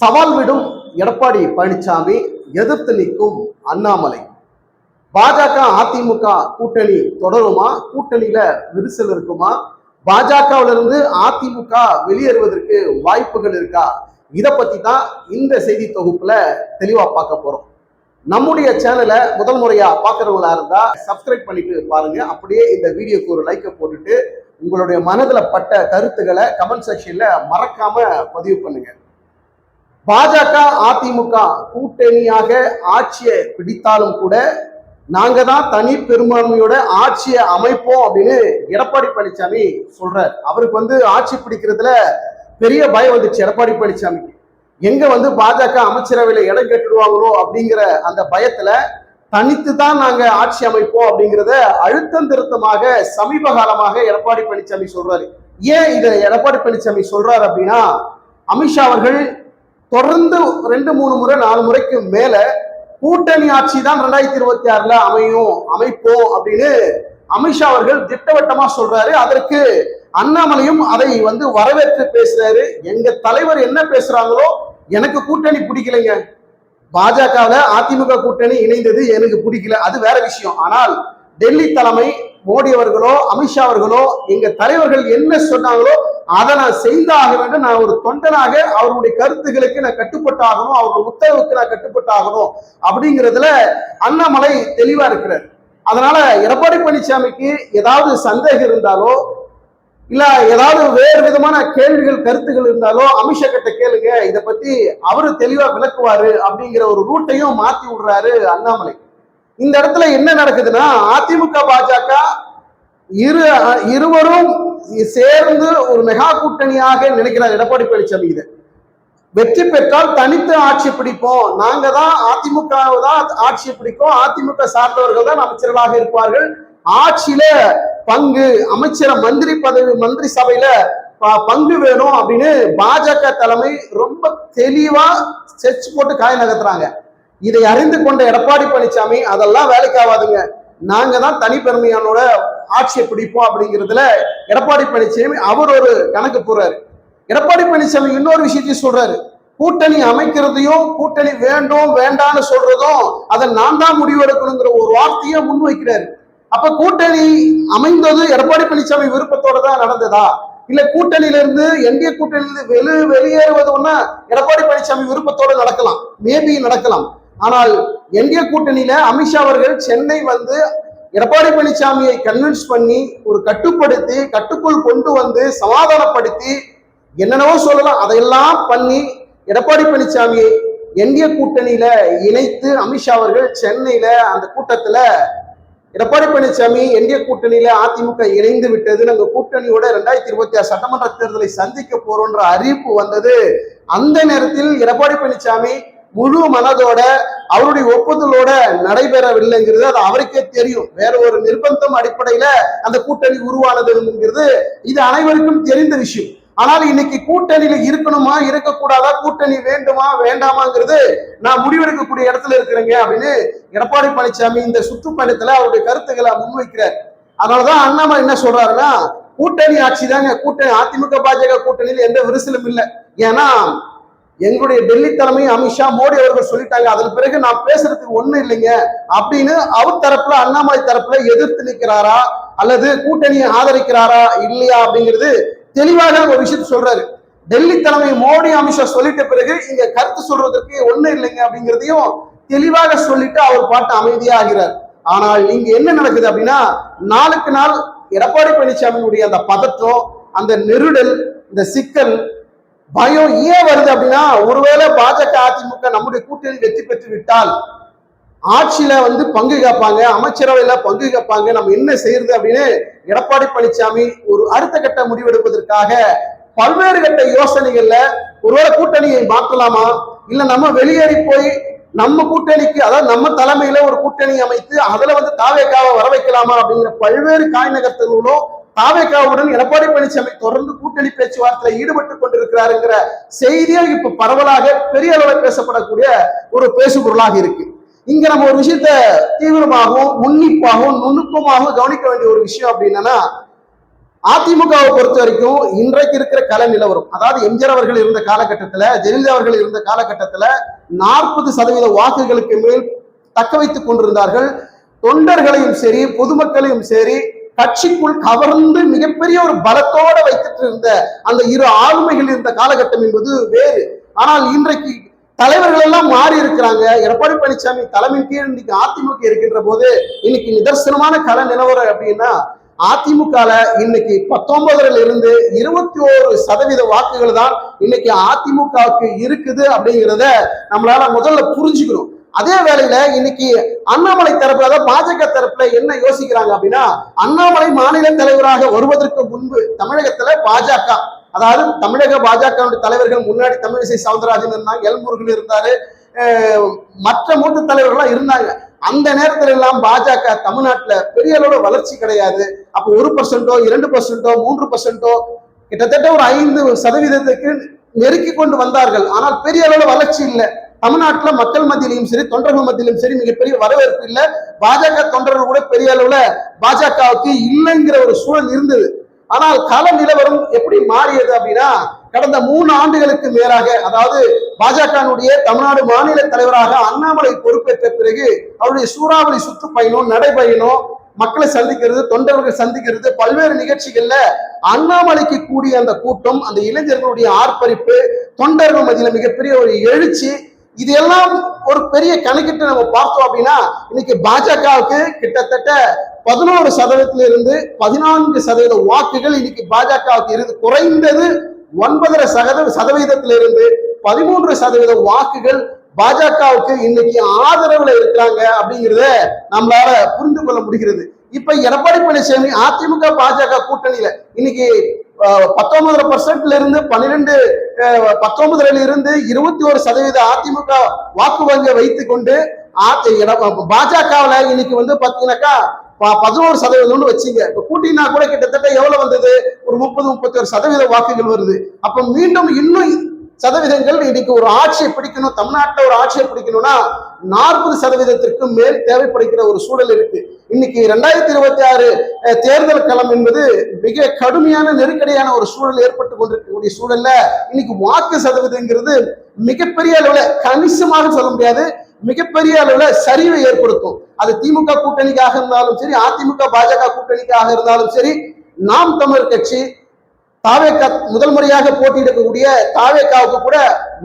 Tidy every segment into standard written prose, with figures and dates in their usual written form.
சவால் விடும் எடப்பாடி பழனிசாமி, எதிர்த்து நிற்கும் அண்ணாமலை. பாஜக அதிமுக கூட்டணி தொடருமா? கூட்டணியில விரிசல் இருக்குமா? பாஜகவிலிருந்து அதிமுக வெளியேறுவதற்கு வாய்ப்புகள் இருக்கா? இதை பத்தி தான் இந்த செய்தி தொகுப்புல தெளிவா பார்க்க போறோம். நம்முடைய சேனலை முதல் முறையா பார்க்கறவங்களா இருந்தா சப்ஸ்கிரைப் பண்ணிட்டு பாருங்க. அப்படியே இந்த வீடியோக்கு ஒரு லைக்கை போட்டுட்டு உங்களுடைய மனதில் பட்ட கருத்துக்களை கமெண்ட் செக்ஷன்ல மறக்காம பதிவு பண்ணுங்க. பாஜக அதிமுக கூட்டணியாக ஆட்சியை பிடித்தாலும் கூட நாங்க தான் தனி பெரும்பான்மையோட ஆட்சியை அமைப்போம் அப்படின்னு எடப்பாடி பழனிசாமி சொல்றார். அவருக்கு ஆட்சி பிடிக்கிறதுல பெரிய பயம் வந்துச்சு எடப்பாடி பழனிசாமிக்கு. எங்க பாஜக அமைச்சரவையில இடம் கேட்டுடுவாங்களோ அப்படிங்கிற அந்த பயத்துல தனித்து தான் நாங்க ஆட்சி அமைப்போம் அப்படிங்கிறத அழுத்தம் திருத்தமாக சமீப காலமாக எடப்பாடி பழனிசாமி சொல்றாரு. ஏன் இதை எடப்பாடி பழனிசாமி சொல்றாரு அப்படின்னா, அமித்ஷா அவர்கள் தொடர்ந்து 2-3 முறை 4 முறைக்கு மேல கூட்டணி ஆட்சி தான் 2026 அமைப்போம் அப்படின்னு அமித்ஷா அவர்கள் திட்டவட்டமா சொல்றாரு. அதற்கு அண்ணாமலையும் அதை வரவேற்று பேசுறாரு. எங்க தலைவர் என்ன பேசுறாங்களோ எனக்கு கூட்டணி பிடிக்கலைங்க, பாஜகவில் அதிமுக கூட்டணி இணைந்தது எனக்கு பிடிக்கல, அது வேற விஷயம். ஆனால் டெல்லி தலைமை மோடி அவர்களோ அமித்ஷா அவர்களோ எங்க தலைவர்கள் என்ன சொன்னாங்களோ அதை நான் செய்தாக வேண்டும். நான் ஒரு தொண்டனாக அவருடைய கருத்துக்களுக்கு நான் கட்டுப்பட்டு ஆகணும், அவருடைய உத்தரவுக்கு நான் கட்டுப்பட்டு ஆகணும் அப்படிங்கிறதுல அண்ணாமலை தெளிவா இருக்கிறார். அதனால எடப்பாடி பழனிசாமிக்கு ஏதாவது சந்தேகம் இருந்தாலோ இல்ல ஏதாவது வேறு விதமான கேள்விகள் கருத்துக்கள் இருந்தாலோ அமித்ஷா கிட்ட கேளுங்க, இதை பத்தி அவரு தெளிவா விளக்குவாரு அப்படிங்கிற ஒரு ரூட்டையும் மாத்தி விடுறாரு அண்ணாமலை. இந்த இடத்துல என்ன நடக்குதுன்னா, அதிமுக பாஜக இருவரும் சேர்ந்து ஒரு மெகா கூட்டணியாக நினைக்கிறார் எடப்பாடி பழனிசாமி. இதை வெற்றி பெற்றால் தனித்து ஆட்சி பிடிப்போம், நாங்க தான் அதிமுக தான் ஆட்சி பிடிக்கும், அதிமுக சார்ந்தவர்கள் தான் அமைச்சர்களாக இருப்பார்கள், ஆட்சியில பங்கு அமைச்சர மந்திரி பதவி மந்திரி சபையில பங்கு வேணும் அப்படின்னு பாஜக தலைமை ரொம்ப தெளிவா செச்சு போட்டு காய் நகர்த்துறாங்க. இதை அறிந்து கொண்ட எடப்பாடி பழனிசாமி அதெல்லாம் வேலைக்கு ஆகாதுங்க, நாங்க தான் தனிப்பெருமையானோட ஆட்சியை பிடிப்போம் அப்படிங்கிறதுல எடப்பாடி பழனிசாமி அவர் ஒரு கணக்கு போறாரு. எடப்பாடி பழனிசாமி இன்னொரு விஷயத்தையும் சொல்றாரு. கூட்டணி அமைக்கிறதையும் கூட்டணி வேண்டும் வேண்டான்னு சொல்றதும் அதை நான் தான் முடிவெடுக்கணுங்கிற ஒரு வார்த்தையை முன்வைக்கிறாரு. அப்ப கூட்டணி அமைந்தது எடப்பாடி பழனிசாமி விருப்பத்தோட தான் நடந்ததா, இல்ல கூட்டணியில இருந்து என்டிஏ கூட்டணியிலிருந்து வெளியேறுவது ஒண்ணா எடப்பாடி பழனிசாமி விருப்பத்தோடு நடக்கலாம், மேபி நடக்கலாம். ஆனால் என்டிஏ கூட்டணியில அமித்ஷா அவர்கள் சென்னை எடப்பாடி பழனிசாமியை கன்வின்ஸ் பண்ணி ஒரு கட்டுப்படுத்தி கட்டுக்குள் கொண்டு சமாதானப்படுத்தி என்னென்னவோ சொல்லலாம், அதையெல்லாம் பண்ணி எடப்பாடி பழனிசாமியை என்டிஏ கூட்டணியில இணைத்து அமித்ஷா அவர்கள் சென்னையில அந்த கூட்டத்துல எடப்பாடி பழனிசாமி என்டிஏ கூட்டணியில அதிமுக இணைந்து விட்டது, நாங்க கூட்டணியோட 2026 சட்டமன்ற தேர்தலை சந்திக்க போறோம்ன்ற அறிவிப்பு வந்தது. அந்த நேரத்தில் எடப்பாடி பழனிசாமி முழு மனதோட அவருடைய ஒப்புதலோட நடைபெறவில்லைங்கிறது அது அவருக்கே தெரியும். வேற ஒரு நிர்பந்தம் அடிப்படையில அந்த கூட்டணி உருவானதுங்கிறது இது அனைவருக்கும் தெரிந்த விஷயம். ஆனால் இன்னைக்கு கூட்டணியில இருக்கணுமா இருக்கக்கூடாதா, கூட்டணி வேண்டுமா வேண்டாமாங்கிறது நான் முடிவெடுக்கக்கூடிய இடத்துல இருக்கிறேங்க அப்படின்னு எடப்பாடி பழனிசாமி இந்த சுற்றுப்பயணத்துல அவருடைய கருத்துக்களை முன்வைக்கிறார். அதனாலதான் அண்ணாமலை என்ன சொல்றாருன்னா, கூட்டணி ஆட்சி தாங்க, கூட்டணி அதிமுக பாஜக கூட்டணியில் எந்த விரிசலும் இல்லை, ஏன்னா எங்களுடைய டெல்லி தலைமை அமித்ஷா மோடி அவர்கள் சொல்லிட்டாங்க, அதன் பிறகு நான் பேசுறதுக்கு ஒண்ணு இல்லைங்க அப்படின்னு அவர் தரப்புல அண்ணாமலை தரப்புல எதிர்த்து நிற்கிறாரா அல்லது கூட்டணியை ஆதரிக்கிறாரா இல்லையா அப்படிங்கிறது தெளிவாக ஒரு விஷயத்த சொல்றாரு. டெல்லி தலைமை மோடி அமித்ஷா சொல்லிட்ட பிறகு இங்க கருத்து சொல்றதுக்கு ஒண்ணு இல்லைங்க அப்படிங்கிறதையும் தெளிவாக சொல்லிட்டு அவர் பாட்டு அமைதியா ஆகிறார். ஆனால் இங்க என்ன நடக்குது அப்படின்னா, நாளுக்கு நாள் எடப்பாடி பழனிசாமியினுடைய அந்த பதற்றம், அந்த நெருடல், இந்த சிக்கல், பயம் ஏன் வருது அப்படின்னா, ஒருவேளை பாஜக அதிமுக நம்முடைய கூட்டணி வெற்றி பெற்று விட்டால் ஆட்சியில பங்கு கேட்பாங்க, அமைச்சரவையில பங்கு கேட்பாங்க, நம்ம என்ன செய்யறது அப்படின்னு எடப்பாடி பழனிசாமி ஒரு அடுத்த கட்ட முடிவெடுப்பதற்காக பல்வேறு கட்ட யோசனைகள்ல ஒருவேளை கூட்டணியை மாற்றலாமா, இல்ல நம்ம வெளியேறி போய் நம்ம கூட்டணிக்கு அதாவது நம்ம தலைமையில ஒரு கூட்டணி அமைத்து அதுல தாவேக்காவை வர வைக்கலாமா அப்படிங்கிற பல்வேறு காய் நகர்த்தல்களும் தாவேக்காவுடன் எடப்பாடி பழனிசாமி தொடர்ந்து கூட்டணி பேச்சுவார்த்தையில் ஈடுபட்டு கொண்டிருக்கிறாருங்கிற செய்தியை இப்ப பரவலாக பெரிய அளவில் பேசப்படக்கூடிய ஒரு பேசுபொருளாக இருக்கு. இங்க நம்ம ஒரு விஷயத்த தீவிரமாகவும் உன்னிப்பாகவும் நுணுக்கமாகவும் கவனிக்க வேண்டிய ஒரு விஷயம் அப்படின்னா, அதிமுகவை பொறுத்த வரைக்கும் இன்றைக்கு இருக்கிற கள நிலவரம், அதாவது எம்ஜிஆர் அவர்கள் இருந்த காலகட்டத்துல, ஜெயலலிதா அவர்கள் இருந்த காலகட்டத்துல 40% வாக்குகளுக்கு மேல் தக்க வைத்துக் கொண்டிருந்தார்கள். தொண்டர்களையும் சரி பொதுமக்களையும் சரி கட்சிக்குள் கவர்ந்து மிகப்பெரிய ஒரு பலத்தோட வைத்துட்டு இருந்த அந்த இரு ஆளுமைகள் இருந்த காலகட்டம் என்பது வேறு. ஆனால் இன்றைக்கு தலைவர்கள் எல்லாம் மாறி இருக்கிறாங்க. எடப்பாடி பழனிசாமி தலைமையின் கீழ் இன்னைக்கு அதிமுக இருக்கின்ற போது இன்னைக்கு நிதர்சனமான கள நிலவரம் அப்படின்னா, அதிமுக இன்னைக்கு 19 இருந்து 21% வாக்குகள் தான் இன்னைக்கு அதிமுகவுக்கு இருக்குது அப்படிங்கிறத நம்மளால முதல்ல புரிஞ்சுக்கணும். அதே வேளையில இன்னைக்கு அண்ணாமலை தரப்புல, அதாவது பாஜக தரப்புல என்ன யோசிக்கிறாங்க அப்படின்னா, அண்ணாமலை மாநில தலைவராக வருவதற்கு முன்பு தமிழகத்துல பாஜக, அதாவது தமிழக பாஜக தலைவர்கள் முன்னாடி தமிழிசை சவுந்தரராஜன் இருந்தாங்க, எல் முருகன் இருந்தாரு, மற்ற மூத்த தலைவர்கள்லாம் இருந்தாங்க. அந்த நேரத்துல எல்லாம் பாஜக தமிழ்நாட்டுல பெரிய அளவுல வளர்ச்சி கிடையாது. அப்போ 1%, 2%, 3%, கிட்டத்தட்ட ஒரு 5% நெருக்கி கொண்டு வந்தார்கள். ஆனால் பெரிய அளவுல வளர்ச்சி இல்லை. தமிழ்நாட்டுல மக்கள் மத்தியிலும் சரி தொண்டர்கள் மத்தியிலும் சரி மிகப்பெரிய வரவேற்பு இல்லை. பாஜக தொண்டர்கள் கூட பெரிய அளவுல பாஜகவுக்கு இல்லைங்கிற ஒரு சூழல் இருந்தது. ஆனால் கள நிலவரம் எப்படி மாறியது அப்படின்னா, கடந்த 3 ஆண்டுகளுக்கு மேலாக, அதாவது பாஜகனுடைய தமிழ்நாடு மாநில தலைவராக அண்ணாமலை பொறுப்பேற்ற பிறகு அவருடைய சூறாவளி சுற்றுப்பயணம், நடைபயணம், மக்களை சந்திக்கிறது, தொண்டர்கள் சந்திக்கிறது, பல்வேறு நிகழ்ச்சிகள்ல அண்ணாமலைக்கு கூடிய அந்த கூட்டம், அந்த இளைஞர்களுடைய ஆர்ப்பரிப்பு, தொண்டர்கள் மத்தியில மிகப்பெரிய ஒரு எழுச்சி, இது எல்லாம் ஒரு பெரிய கணக்கிட்டு நம்ம பார்த்தோம் அப்படின்னா, இன்னைக்கு பாஜகவுக்கு கிட்டத்தட்ட 11% இருந்து 14% வாக்குகள் இன்னைக்கு பாஜகவுக்கு இருந்து, குறைந்தது 9.5% இருந்து 13% வாக்குகள் பாஜகவுக்கு இன்னைக்கு ஆதரவுல இருக்கிறாங்க அப்படிங்கிறத நம்மளால புரிந்து கொள்ள முடிகிறது. இப்ப எடப்பாடி பழனிசாமி அதிமுக பாஜக கூட்டணியில இன்னைக்கு 19% இருந்து 19 இருந்து 21% அதிமுக வாக்கு வங்கி வைத்துக் கொண்டு பாஜகவுல இன்னைக்கு பாத்தீங்கன்னாக்கா 11% வச்சுங்க. இப்ப கூட்டினா கூட கிட்டத்தட்ட எவ்வளவு வந்தது, ஒரு 30-31% வாக்குகள் வருது. அப்ப மீண்டும் இன்னும் சதவீதங்கள் இன்னைக்கு ஒரு ஆட்சியை பிடிக்கணும், தமிழ்நாட்டில் ஒரு ஆட்சியை பிடிக்கணும்னா 40% மேல் தேவைப்படுகிற ஒரு சூழல் இருக்கு. இன்னைக்கு 2026 தேர்தல் களம் என்பது மிக கடுமையான நெருக்கடியான ஒரு சூழல் ஏற்பட்டு கொண்டிருக்கக்கூடிய சூழல்ல இன்னைக்கு வாக்கு சதவீதங்கிறது மிகப்பெரிய அளவுல, கணிசமாக சொல்ல முடியாது, மிகப்பெரிய அளவுல சரிவை ஏற்படுத்தும். அது திமுக கூட்டணிக்காக இருந்தாலும் சரி, அதிமுக பாஜக கூட்டணிக்காக இருந்தாலும் சரி, நாம் தமிழர் கட்சி தாவேகா முதல் முறையாக போட்டியிடக்கூடிய தாவேகாவுக்கு கூட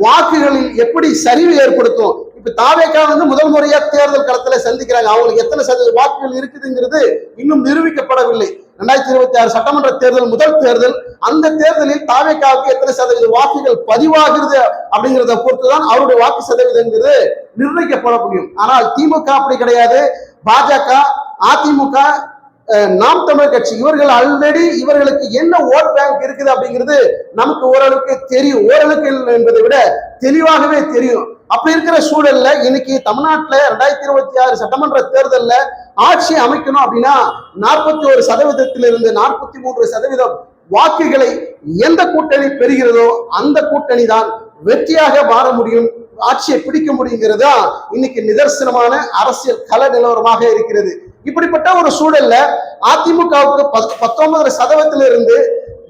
வாக்குகளில் எப்படி சரிவு ஏற்படுத்தும். இப்ப தாவேகா முதல் முறையா தேர்தல் களத்துல சந்திக்கிறாங்க. அவங்களுக்கு எத்தனை சதவீத வாக்குகள் இருக்குதுங்கிறது இன்னும் நிரூபிக்கப்படவில்லை. 2026 சட்டமன்ற தேர்தல் முதல் தேர்தல். அந்த தேர்தலில் தாவேகாவுக்கு எத்தனை சதவீத வாக்குகள் பதிவாகிறது அப்படிங்கிறத பொறுத்துதான் அவருடைய வாக்கு சதவீதங்கிறது நிர்ணயிக்கப்பட முடியும். ஆனால் திமுக அப்படி கிடையாது. பாஜக, அதிமுக, நாம் தமிழர் கட்சி இவர்கள் ஆல்ரெடி இவர்களுக்கு என்ன ஓட் பேங்க் இருக்குது அப்படிங்கிறது நமக்கு ஓரளவுக்கு தெரியும். ஓரளவுக்கு என்பதை விட தெளிவாகவே தெரியும். அப்படி இருக்கிற சூழல்ல இன்னைக்கு தமிழ்நாட்டுல 2026 சட்டமன்ற தேர்தல்ல ஆட்சி அமைக்கணும் அப்படின்னா 41% இருந்து 43% வாக்குகளை எந்த கூட்டணி பெறுகிறதோ அந்த கூட்டணி தான் வெற்றியாக மாற முடியும், ஆட்சியை பிடிக்க முடியுங்கிறதா இன்னைக்கு நிதர்சனமான அரசியல் கள நிலவரமாக இருக்கிறது. இப்படிப்பட்ட ஒரு சூழல்ல அதிமுகவுக்கு 19% இருந்து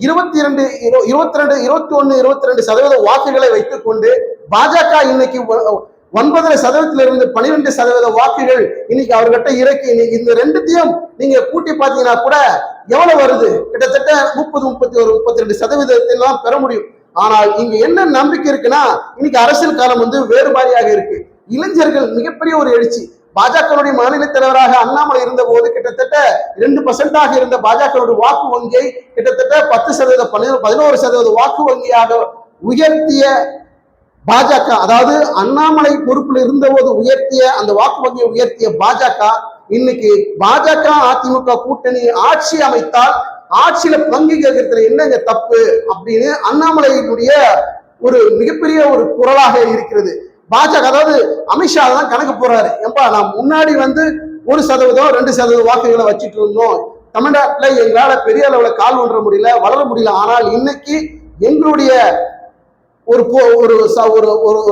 21-22% வாக்குகளை வைத்துக் கொண்டு பாஜக இன்னைக்கு 9% இருந்து 12% வாக்குகள் இன்னைக்கு அவர்கிட்ட இறக்கி, இந்த ரெண்டுத்தையும் நீங்க கூட்டி பார்த்தீங்கன்னா கூட எவ்வளவு வருது, கிட்டத்தட்ட 30-32% பெற முடியும். ஆனால் இங்க என்ன நம்பிக்கை இருக்குன்னா, இன்னைக்கு அரசியல் காலம் வேறு மாதிரியாக இருக்கு. இளைஞர்கள் மிகப்பெரிய ஒரு எழுச்சி. பாஜகவுடைய மாநில தலைவராக அண்ணாமலை இருந்த போது கிட்டத்தட்ட 2% இருந்த பாஜகவுடைய வாக்கு வங்கியை கிட்டத்தட்ட 10%, 11% வாக்கு வங்கியாக உயர்த்திய பாஜக, அதாவது அண்ணாமலை பொறுப்பில் இருந்த போது உயர்த்திய அந்த வாக்கு வங்கியை உயர்த்திய பாஜக இன்னைக்கு பாஜக அதிமுக கூட்டணி ஆட்சி அமைத்தால் ஆட்சியில பங்கு கேட்கறதுல என்னங்க தப்பு அப்படின்னு அண்ணாமலையினுடைய ஒரு மிகப்பெரிய ஒரு குரலாக இருக்கிறது. பாஜக, அதாவது அமித்ஷா தான் கணக்கு போறாரு. ஏன்பா நான் முன்னாடி 1%-2% வாக்குகளை வச்சுட்டு இருந்தோம், தமிழ்நாட்டுல எங்களால பெரிய அளவுல கால் ஒன்ற முடியல, வளர முடியல. ஆனால் இன்னைக்கு எங்களுடைய ஒரு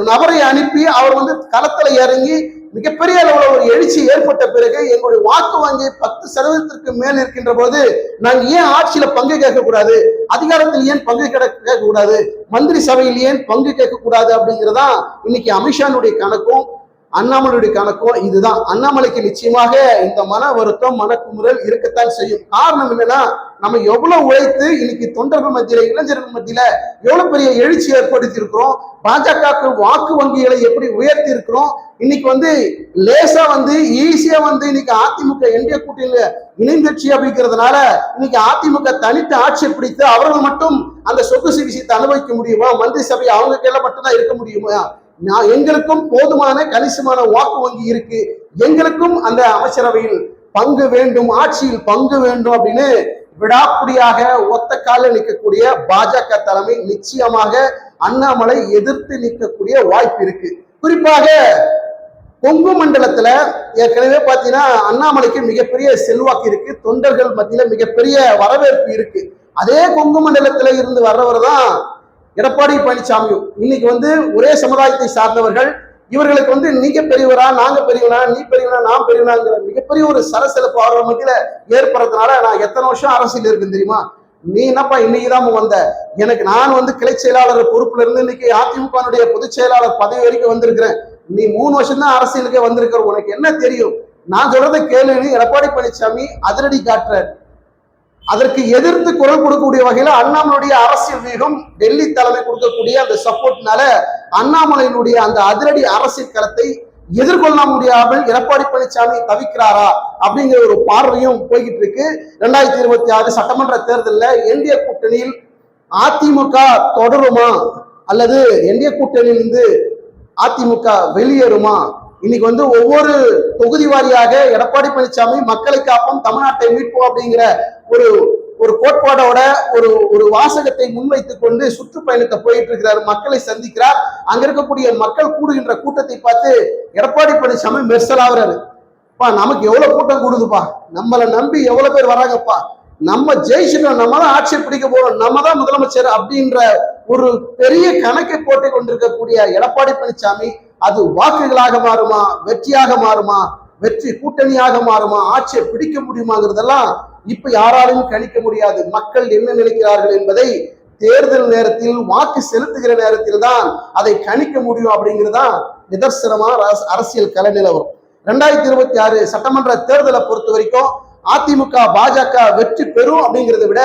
நபரை அனுப்பி அவர் களத்துல இறங்கி மிகப்பெரிய அளவுல ஒரு எழுச்சி ஏற்பட்ட பிறகு எங்களுடைய வாக்கு வங்கி 10% மேல் இருக்கின்ற போது நாங்க ஏன் ஆட்சியில பங்கு கேட்கக்கூடாது, அதிகாரத்தில் ஏன் பங்கு கேட்கக்கூடாது, மந்திரி சபையில் ஏன் பங்கு கேட்கக்கூடாது அப்படிங்கிறதா இன்னைக்கு அமித்ஷானுடைய கணக்கும் அண்ணாமலையுடைய கணக்கும் இதுதான். அண்ணாமலைக்கு நிச்சயமாக இந்த மன வருத்தம் மனக்குமுறல் இருக்கத்தான் செய்யும். காரணம் என்னன்னா, நம்ம எவ்வளவு உழைத்து இன்னைக்கு தொண்டர்கள் மத்தியில இளைஞர்கள் மத்தியில எவ்வளவு பெரிய எழுச்சி ஏற்படுத்தி இருக்கிறோம், பாஜகவுக்கு வாக்கு வங்கிகளை எப்படி உயர்த்தி இருக்கிறோம். இன்னைக்கு லேசா ஈஸியா இன்னைக்கு அதிமுக என்டிஏ கூட்டணியில இணைந்தட்சி அப்படிங்கிறதுனால இன்னைக்கு அதிமுக தனித்து ஆட்சி பிடித்து அவர்கள் மட்டும் அந்த சொகுசு விஷயத்தை அனுபவிக்க முடியுமா, மந்திரி சபை அவங்க கையில மட்டும்தான் இருக்க முடியுமா, எங்களுக்கும் போதுமான கணிசமான வாக்கு வங்கி இருக்கு, எங்களுக்கும் அந்த அமைச்சரவையில் பங்கு வேண்டும், ஆட்சியில் பங்கு வேண்டும் அப்படின்னு விடாப்பிடியாக ஒத்த கால நிற்கக்கூடிய பாஜக தலைமை நிச்சயமாக அண்ணாமலை எதிர்த்து நிற்கக்கூடிய வாய்ப்பு இருக்கு. குறிப்பாக கொங்கு மண்டலத்துல ஏற்கனவே பாத்தீங்கன்னா அண்ணாமலைக்கு மிகப்பெரிய செல்வாக்கு இருக்கு, தொண்டர்கள் மத்தியில மிகப்பெரிய வரவேற்பு இருக்கு. அதே கொங்கு மண்டலத்துல இருந்து வர்றவர் தான் எடப்பாடி பழனிசாமியும். இன்னைக்கு ஒரே சமுதாயத்தை சார்ந்தவர்கள், இவர்களுக்கு நீங்க பெரியவரா நாங்க பெரியவனா, நீ பெரியவனா நான் பெரியவனாங்கிற மிகப்பெரிய ஒரு சலசலப்பு அவர்கள் மத்தியில ஏற்படுறதுனால நான் எத்தனை வருஷம் அரசியல் இருக்குன்னு தெரியுமா, நீ என்னப்பா இன்னைக்குதான் வந்த, எனக்கு நான் கிளை செயலாளர் பொறுப்புல இருந்து இன்னைக்கு அதிமுக பொதுச் செயலாளர் பதவி வரைக்கும் வந்திருக்கிறேன், நீ 3 வருஷம் தான் அரசியலுக்கே வந்திருக்கிற, உனக்கு என்ன தெரியும், நான் சொல்றதை கேளுன்னு எடப்பாடி பழனிசாமி அதிரடி காட்டுறார். அதற்கு எதிர்த்து குரல் கொடுக்கக்கூடிய வகையில அண்ணாமலையுடைய அரசியல் வேகம், டெல்லி தலைமை கொடுக்கக்கூடிய அந்த சப்போர்ட்னால அண்ணாமலையினுடைய அந்த அதிரடி அரசியல் களத்தை எதிர்கொள்ள முடியாமல் எடப்பாடி பழனிசாமி தவிக்கிறாரா அப்படிங்கிற ஒரு பார்வையும் போய்கிட்டு இருக்கு. 2026 சட்டமன்ற தேர்தலில் என்டிஏ கூட்டணியில் அதிமுக தொடருமா அல்லது என்டிஏ கூட்டணியிலிருந்து அதிமுக வெளியேறுமா, இன்னைக்கு ஒவ்வொரு தொகுதி வாரியாக எடப்பாடி பழனிசாமி மக்களை காப்போம் தமிழ்நாட்டை மீட்போம் அப்படிங்கிற ஒரு கோட்பாடோட ஒரு வாசகத்தை முன்வைத்துக் கொண்டு சுற்றுப்பயணத்தை போயிட்டு இருக்கிறார், மக்களை சந்திக்கிறார். அங்க இருக்கக்கூடிய மக்கள் கூடுகின்ற கூட்டத்தை பார்த்து எடப்பாடி பழனிசாமி மெர்சலாகிறாரு. நமக்கு எவ்வளவு கூட்டம் கூடுதுப்பா, நம்மளை நம்பி எவ்வளவு பேர் வராங்கப்பா, நம்ம ஜெயிச்சிட்டோம், நம்ம தான் ஆட்சி பிடிக்க போறோம், நம்ம தான் முதலமைச்சர் அப்படின்ற ஒரு பெரிய கணக்கை போட்டு கொண்டிருக்கக்கூடிய எடப்பாடி பழனிசாமி அது வாக்குகளாக மாறுமா, வெற்றியாக மாறுமா, வெற்றி கூட்டணியாக மாறுமா, ஆட்சியை பிடிக்க முடியுமாங்கிறதெல்லாம் இப்ப யாராலும் கணிக்க முடியாது. மக்கள் என்ன நினைக்கிறார்கள் என்பதை தேர்தல் நேரத்தில் வாக்கு செலுத்துகிற நேரத்தில் தான் அதை கணிக்க முடியும் அப்படிங்கிறதுதான் நிதர்சனமான அரசியல் கள நிலவரம். 2026 சட்டமன்ற தேர்தலை பொறுத்த வரைக்கும் அதிமுக பாஜக வெற்றி பெறும் அப்படிங்கிறத விட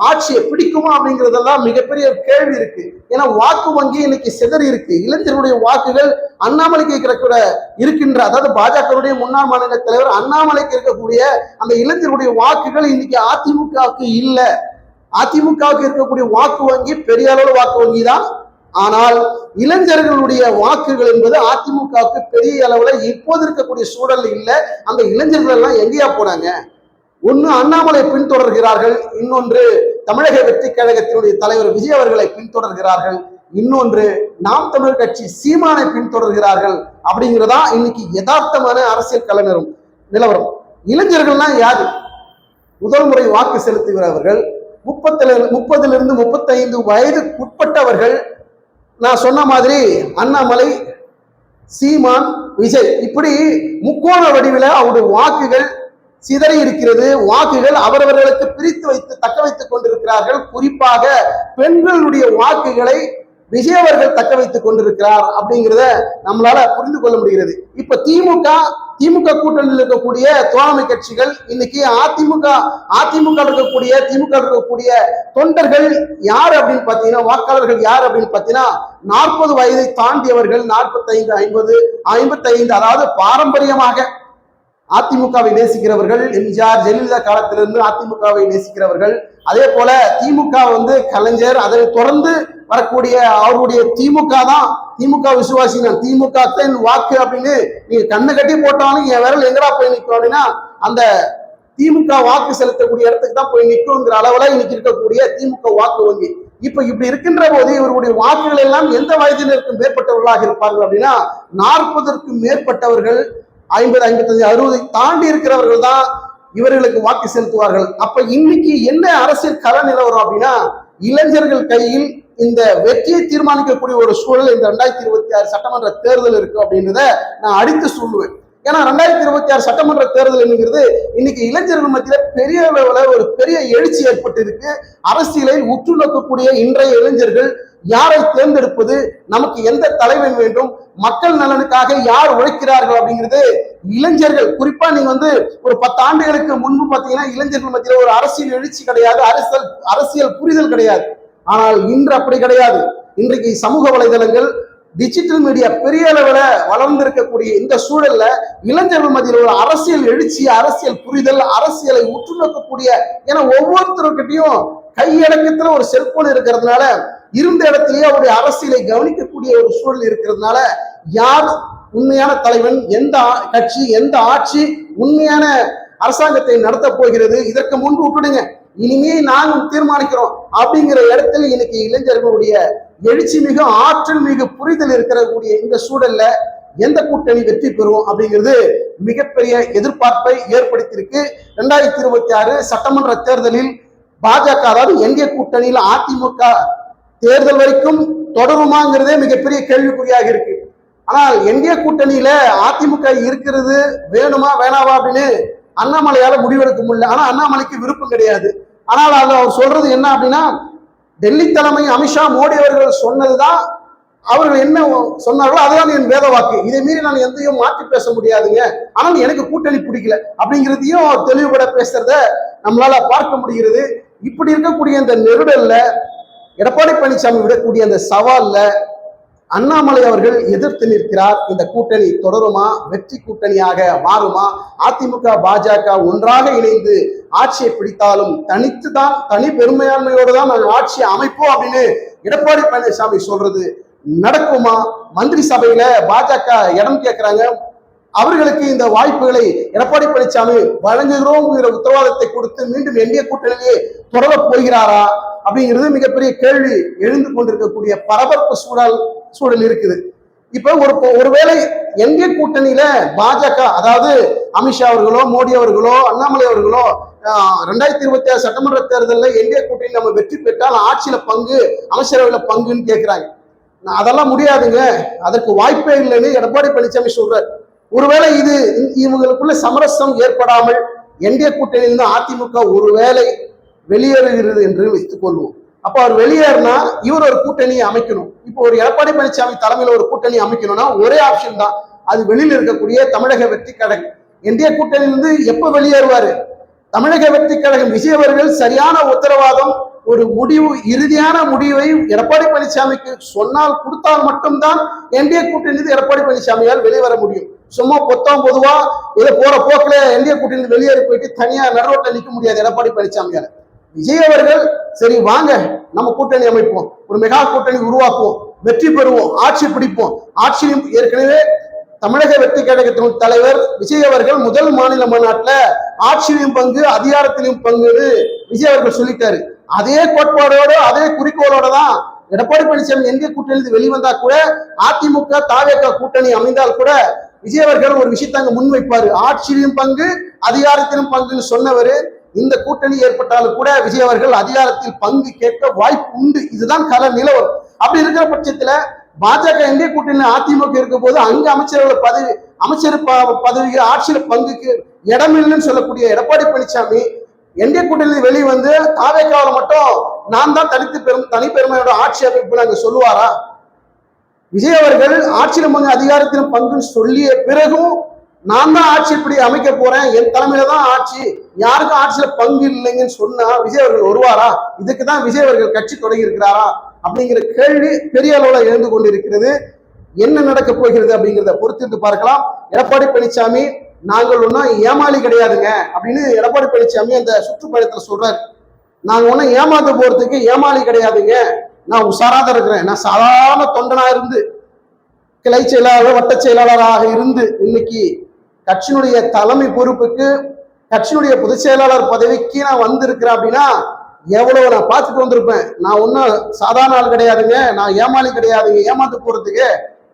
ஆட்சியை பிடிக்குமா அப்படிங்கிறதெல்லாம் மிகப்பெரிய கேள்வி இருக்கு. ஏன்னா வாக்கு வங்கி இன்னைக்கு சிதறி இருக்கு. இளைஞர்களுடைய வாக்குகள் அண்ணாமலைக்கு கூட இருக்கின்ற, அதாவது பாஜகவுடைய முன்னாள் மாநில தலைவர் அண்ணாமலைக்கு இருக்கக்கூடிய அந்த இளைஞர்களுடைய வாக்குகள் இன்னைக்கு அதிமுகவுக்கு இல்லை. அதிமுகவுக்கு இருக்கக்கூடிய வாக்கு வங்கி பெரிய அளவு வாக்கு வங்கி தான். ஆனால் இளைஞர்களுடைய வாக்குகள் என்பது அதிமுகவுக்கு பெரிய அளவுல இப்போது இருக்கக்கூடிய சூழல் இல்லை. அந்த இளைஞர்கள் எல்லாம் எங்கேயா போனாங்க? ஒன்னு அண்ணாமலை பின்தொடர்கிறார்கள், இன்னொன்று தமிழக வெற்றி கழகத்தினுடைய தலைவர் விஜய் அவர்களை பின்தொடர்கிறார்கள், இன்னொன்று நாம் தமிழர் கட்சி சீமானை பின்தொடர்கிறார்கள். அப்படிங்கிறதா இன்னைக்கு யதார்த்தமான அரசியல் கள நிலவரம். இளைஞர்கள்னா யாரு? முதல் முறை வாக்கு செலுத்துகிறவர்கள், 30 35 வயதுக்குட்பட்டவர்கள். நான் சொன்ன மாதிரி அண்ணாமலை, சீமான், விஜய், இப்படி முக்கோண வடிவில் அவருடைய வாக்குகள் சிதறி இருக்கிறது. வாக்குகள் அவரவர்களுக்கு பிரித்து வைத்து தக்க வைத்துக் கொண்டிருக்கிறார்கள். குறிப்பாக பெண்களுடைய வாக்குகளை விஜய் அவர்கள் தக்க வைத்துக் கொண்டிருக்கிறார் அப்படிங்கிறத நம்மளால புரிந்து கொள்ள முடிகிறது. இப்ப திமுக கூட்டணியில் இருக்கக்கூடிய தோழமை கட்சிகள் இன்னைக்கு அதிமுக இருக்கக்கூடிய தொண்டர்கள் யார் அப்படின்னு பாத்தீங்கன்னா, வாக்காளர்கள் யார் அப்படின்னு பாத்தீங்கன்னா 40 வயதை தாண்டியவர்கள், 45 50 55, அதாவது பாரம்பரியமாக அதிமுகவை நேசிக்கிறவர்கள், எம்ஜிஆர் ஜெயலலிதா காலத்திலிருந்து அதிமுகவை நேசிக்கிறவர்கள். அதே போல திமுக கலைஞர், அதை தொடர்ந்து வரக்கூடிய அவருடைய திமுக தான், திமுக விசுவாசி தான், திமுக வாக்கு அப்படின்னு நீங்க கண்ணு கட்டி போட்டாலும் என் விரல் எங்கடா போய் நிற்கும் அப்படின்னா அந்த திமுக வாக்கு செலுத்தக்கூடிய இடத்துக்கு தான் போய் நிற்குங்கிற அளவுல இன்னைக்கு இருக்கக்கூடிய திமுக வாக்கு வங்கி. இப்ப இப்படி இருக்கின்ற போது இவருடைய வாக்குகள் எல்லாம் எந்த வயதினருக்கும் மேற்பட்டவர்களாக இருப்பார்கள் அப்படின்னா 40க்கும் மேற்பட்டவர்கள், 50 55 60 தாண்டி இருக்கிறவர்கள் தான் இவர்களுக்கு வாக்கு செலுத்துவார்கள். அப்ப இன்னைக்கு என்ன அரசியல் கள நிலவரம் அப்படின்னா, இளைஞர்கள் கையில் இந்த வெற்றியை தீர்மானிக்கக்கூடிய ஒரு சூழல் இந்த 2026 சட்டமன்ற தேர்தல் இருக்கு அப்படின்றத நான் அடித்து சொல்லுவேன். ஏன்னா 2026 சட்டமன்ற தேர்தல் என்னங்கிறது இன்னைக்கு இளைஞர்கள் மத்தியில பெரிய அளவுல ஒரு பெரிய எழுச்சி ஏற்பட்டு இருக்கு. அரசியலை உற்று நோக்கக்கூடிய இன்றைய இளைஞர்கள் யாரை தேர்ந்தெடுப்பது, நமக்கு எந்த தலைவன் வேண்டும், மக்கள் நலனுக்காக யார் உழைக்கிறார்கள் அப்படிங்கிறது இளைஞர்கள் குறிப்பா நீங்க ஒரு 10 ஆண்டுகளுக்கு முன்பு பாத்தீங்கன்னா இளைஞர்கள் மத்தியில ஒரு அரசியல் எழுச்சி கிடையாது, அரசியல் புரிதல் கிடையாது. ஆனால் இன்று அப்படி கிடையாது. இன்றைக்கு சமூக வலைதளங்கள், டிஜிட்டல் மீடியா பெரிய அளவுல வளர்ந்திருக்கக்கூடிய இந்த சூழல்ல இளைஞர்கள் மத்தியில் ஒரு அரசியல் எழுச்சி, அரசியல் புரிதல், அரசியலை உற்று நோக்கக்கூடிய, ஏன்னா ஒவ்வொருத்தருக்கிட்டையும் கையடக்கத்துல ஒரு செல்போன் இருக்கிறதுனால இருந்த இடத்திலேயே அவருடைய அரசியலை கவனிக்கக்கூடிய ஒரு சூழல் இருக்கிறதுனால யார் உண்மையான தலைவன், எந்த கட்சி, எந்த ஆட்சி உண்மையான அரசாங்கத்தை நடத்த போகிறது, இதற்கு முன்பு விட்டுடுங்க, இனிமே நாங்கள் தீர்மானிக்கிறோம் அப்படிங்கிற இடத்துல இன்னைக்கு இளைஞர்களுடைய எழுச்சி மிகு, ஆற்றல் மிகு, புரிதல் இருக்கக்கூடிய இந்த சூழல்ல எந்த கூட்டணி வெற்றி பெறும் அப்படிங்கிறது மிகப்பெரிய எதிர்பார்ப்பை ஏற்படுத்தியிருக்கு. 2026 சட்டமன்ற தேர்தலில் பாஜக, அதாவது என்டிஏ கூட்டணியில் அதிமுக தேர்தல் வரைக்கும் தொடருமாங்கிறதே மிகப்பெரிய கேள்விக்குறியாக இருக்கு. ஆனால் என்டிஏ கூட்டணியில அதிமுக இருக்கிறது வேணுமா வேணாவா அப்படின்னு அண்ணாமலையால முடிவெடுக்க முடியல. ஆனா அண்ணாமலைக்கு விருப்பம் கிடையாது. ஆனால் அது அவர் சொல்றது என்ன அப்படின்னா, டெல்லி தலைமை அமித்ஷா மோடி அவர்கள் சொன்னதுதான், அவர்கள் என்ன சொன்னார்களோ அதுதான் என் வேத வாக்கு, இதை மீறி நான் எந்தையும் மாற்றி பேச முடியாதுங்க, ஆனால் எனக்கு கூட்டணி பிடிக்கல அப்படிங்கிறதையும் தெளிவுபட பேசுறத நம்மளால பார்க்க முடிகிறது. இப்படி இருக்கக்கூடிய இந்த நெருடல்ல எடப்பாடி பழனிசாமி விடக்கூடிய அந்த சவால்ல அண்ணாமலை அவர்கள் எதிர்த்து நிற்கிறார். இந்த கூட்டணி தொடருமா, வெற்றி கூட்டணியாக மாறுமா, அதிமுக பாஜக ஒன்றாக இணைந்து ஆட்சியை பிடித்தாலும் தனி பெருமையாண்மையோடு தான் நாங்கள் ஆட்சியை அமைப்போம் அப்படின்னு எடப்பாடி பழனிசாமி சொல்றது நடக்குமா? மந்திரி சபையில பாஜக இடம் கேட்கிறாங்க, அவர்களுக்கு இந்த வாய்ப்புகளை எடப்பாடி பழனிசாமி வழங்குகிறோங்கிற உத்தரவாதத்தை கொடுத்து மீண்டும் என்டிஏ கூட்டணியிலே தொடர போகிறாரா அப்படிங்கிறது மிகப்பெரிய கேள்வி எழுந்து கொண்டிருக்கக்கூடிய பரபரப்பு சூழல் இருக்குது. இப்ப ஒருவேளை என்டிஏ கூட்டணியில பாஜக, அதாவது அமித்ஷா அவர்களோ, மோடி அவர்களோ, அண்ணாமலை அவர்களோ 2026 சட்டமன்ற தேர்தலில் என்டிஏ கூட்டணி நம்ம வெற்றி பெற்றால் ஆட்சியில பங்கு, அமைச்சரவையில பங்குன்னு கேட்கிறாங்க. அதெல்லாம் முடியாதுங்க, அதற்கு வாய்ப்பே இல்லைன்னு எடப்பாடி பழனிசாமி சொல்றாரு. ஒருவேளை இவங்களுக்குள்ள சமரசம் ஏற்படாமல் என்டிஏ கூட்டணியிலிருந்து அதிமுக ஒருவேளை வெளியேறுகிறது என்று வைத்துக் கொள்வோம். அப்ப அவர் வெளியேறினா இவர் ஒரு கூட்டணியை அமைக்கணும். இப்போ ஒரு எடப்பாடி பழனிசாமி தலைமையில ஒரு கூட்டணி அமைக்கணும்னா ஒரே ஆப்ஷன் தான், அது வெளியில் இருக்கக்கூடிய தமிழக வெற்றி கழகம். என்டிஏ கூட்டணியிலிருந்து எப்ப வெளியேறுவாரு? தமிழக வெற்றி கழகம் விஜய் அவர்கள் சரியான உத்தரவாதம், ஒரு முடிவு, இறுதியான முடிவை எடப்பாடி பழனிசாமிக்கு சொன்னால் கொடுத்தால் மட்டும்தான் என்டிஏ கூட்டணி எடப்பாடி பழனிசாமியால் வெளிவர முடியும். சும்மா பொதுவா இதை போற போக்குல என்டிஏ கூட்டணி வெளியேறி போயிட்டு தனியா நடுரோட்டில் நிற்க முடியாது எடப்பாடி பழனிசாமியால. விஜய் அவர்கள் சரி வாங்க நம்ம கூட்டணி அமைப்போம், ஒரு மெகா கூட்டணி உருவாக்குவோம், வெற்றி பெறுவோம், ஆட்சி பிடிப்போம். ஆட்சியும் ஏற்கனவே தமிழக வெற்றி கழகத்தின் தலைவர் விஜய் அவர்கள் முதல் மாநில மாநாட்டில் ஆட்சியிலும் பங்கு, அதிகாரத்திலும் பங்குன்னு விஜய் அவர்கள் சொல்லிட்டாரு. அதே கோட்பாடோட, அதே குறிக்கோளோட தான் எடப்பாடி பழனிசாமி என்டிஏ கூட்டணி வெளிவந்தா கூட, அதிமுக தாவேக கூட்டணி அமைந்தால் கூட விஜய் அவர்கள் ஒரு விஷயத்தை அங்க முன்வைப்பாரு, ஆட்சியிலும் பங்கு, அதிகாரத்திலும் பங்குன்னு சொன்னவர். இந்த கூட்டணி ஏற்பட்டாலும் கூட விஜய் அவர்கள் அதிகாரத்தில் பங்கு கேட்க வாய்ப்பு உண்டு. இதுதான் கள நிலவரம். அப்படி இருக்கிற பட்சத்துல பாஜக என்டிஏ கூட்டணி அதிமுக இருக்கும் போது அங்க அமைச்சர் பதவி, ஆட்சியில பங்குக்கு இடமில்லைன்னு சொல்லக்கூடிய எடப்பாடி பழனிசாமி என்டிஏ கூட்டணி வெளியே வந்து தாவேக்காவில மட்டும் நான் தான் தனிப்பெருமையோட ஆட்சி அமைப்பு அங்க சொல்லுவாரா? விஜய் அவர்கள் ஆட்சியிலும் பங்கு, அதிகாரத்திலும் பங்குன்னு சொல்லிய பிறகும் நான் தான் ஆட்சி இப்படி அமைக்க போறேன், என் தலைமையில தான் ஆட்சி, யாருக்கும் ஆட்சியில பங்கு இல்லைங்கன்னு சொன்னா விஜய் அவர்கள் வருவாரா? இதுக்கு தான் விஜய் அவர்கள் கட்சி தொடங்கி இருக்கிறாரா அப்படிங்கிற கேள்வி பெரிய அளவுல எழுந்து கொண்டிருக்கிறது. என்ன நடக்க போகிறது அப்படிங்கிறத பொறுத்திருந்து பார்க்கலாம். எடப்பாடி பழனிசாமி நாங்கள் ஒன்றும் ஏமாளி கிடையாதுங்க அப்படின்னு எடப்பாடி பழனிசாமி அந்த சுற்றுப்பயணத்துல சொல்றாரு. நாங்க ஒன்றும் ஏமாந்து போறதுக்கு ஏமாளி கிடையாதுங்க, நான் உஷாராதான் இருக்கிறேன், நான் சாதாரண தொண்டனா இருந்து கிளை செயலாளர், வட்ட செயலாளராக இருந்து இன்னைக்கு கட்சியினுடைய தலைமை பொறுப்புக்கு, கட்சியினுடைய பொதுச் செயலாளர் பதவிக்கு நான் வந்திருக்கிறேன் அப்படின்னா எவ்வளவு நான் பார்த்துட்டு வந்திருப்பேன். நான் ஒன்றும் சாதாரண ஆள் கிடையாதுங்க, நான் ஏமாளி கிடையாதுங்க, ஏமாந்து போறதுக்கு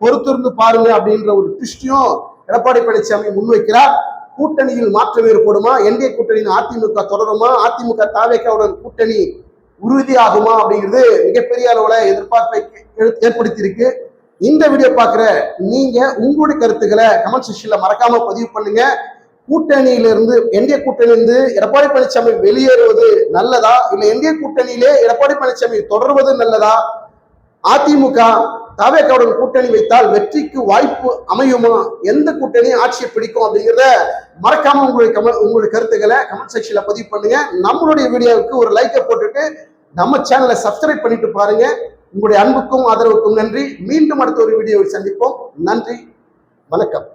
பொறுத்திருந்து பாருங்க அப்படின்ற ஒரு ட்விஸ்டையும் எடப்பாடி பழனிசாமி முன்வைக்கிறார். கூட்டணியில் மாற்றம் ஏற்படுமா? என்டிஏ கூட்டணியில் அதிமுக தொடருமா? அதிமுக தாவேக்காவுடன் கூட்டணி உறுதியாகுமா அப்படிங்கிறது மிகப்பெரிய அளவுல எதிர்பார்ப்பை ஏற்படுத்தியிருக்கு. இந்த வீடியோ பார்க்குற நீங்க உங்களுடைய கருத்துக்களை கமெண்ட் செக்ஷன்ல மறக்காம பதிவு பண்ணுங்க. கூட்டணியிலிருந்து என்டிஏ கூட்டணியிலிருந்து எடப்பாடி பழனிசாமி வெளியேறுவது நல்லதா, இல்ல என்டிஏ கூட்டணியிலே எடப்பாடி பழனிசாமி தொடர்வது நல்லதா, அதிமுக தவேகாவுடன் கூட்டணி வைத்தால் வெற்றிக்கு வாய்ப்பு அமையுமா, எந்த கூட்டணி ஆட்சியை பிடிக்கும் அப்படிங்கிறத மறக்காம உங்களுடைய கருத்துக்களை கமெண்ட் செக்ஷன்ல பதிவு பண்ணுங்க. நம்மளுடைய வீடியோவுக்கு ஒரு லைக்கை போட்டுட்டு நம்ம சேனலை சப்ஸ்கிரைப் பண்ணிட்டு பாருங்க. உங்களுடைய அன்புக்கும் ஆதரவுக்கும் நன்றி. மீண்டும் அடுத்த ஒரு வீடியோவில் சந்திப்போம். நன்றி, வணக்கம்.